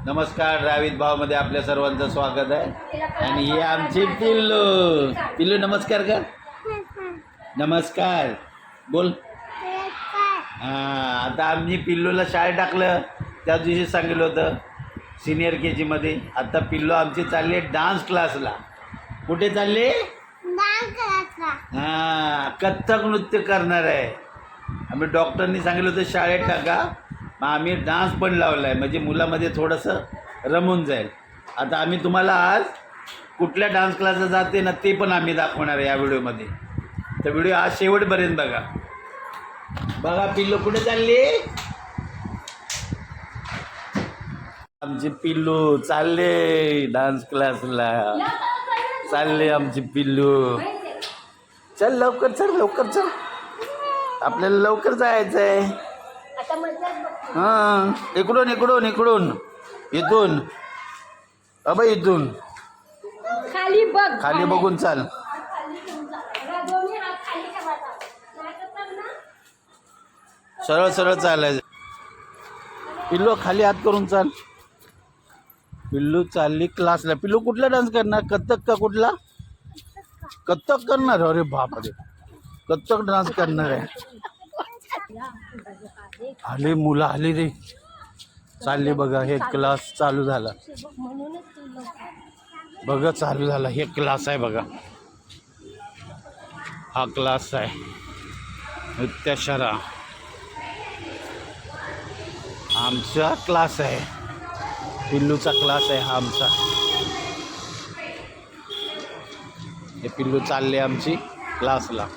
नमस्कार, द्राविड भावमध्ये आपल्या सर्वांचं स्वागत आहे. आणि हे आमचे पिल्लू. पिल्लू नमस्कार कर. नमस्कार बोल. हां, आता आम्ही पिल्लूला शाळेत टाकलं. त्या दिवशी सांगितलं होतं सिनियर के जीमध्ये. आता पिल्लू आमचे चालले डान्स क्लासला. कुठे चालले? हां, कथ्थक नृत्य करणार आहे. आम्ही डॉक्टरनी सांगितलं होतं शाळेत टाका. मग आम्ही डान्स पण लावला आहे, म्हणजे मुलामध्ये थोडंसं रमून जाईल. आता आम्ही तुम्हाला आज कुठल्या डान्स क्लासला जाते ना ते पण आम्ही दाखवणार आहे या व्हिडिओमध्ये. तर व्हिडिओ आज शेवटपर्यंत बघा. बघा पिल्लू कुठे चालली. आमचे पिल्लू चालले डान्स क्लासला. चालले आमचे पिल्लू. चल लवकर चल, लवकर चल, आपल्याला लवकर जायचं आहे. हां, इकडून इकडून इकडून इथून अबे इथून खाली बघ, खाली बघून चाल. सरळ सरळ चालायचं. पिल्लू खाली हात करून चाल. पिल्लू चालली क्लासला. पिल्लू कुठला डान्स करणार? कथ्थक का कुठला? कथ्थक करणार? अरे बापरे, कथ्थक डान्स करणार आहे. आले मुलं आले रे. चालले बघा, हे क्लास चालू झाला बघा. चालू झाला, हे क्लास आहे बघा. हा क्लास आहे नृत्यशाळा. आमचा क्लास आहे, पिल्लूचा क्लास आहे हा आमचा. हे पिल्लू चालले आमची क्लासला.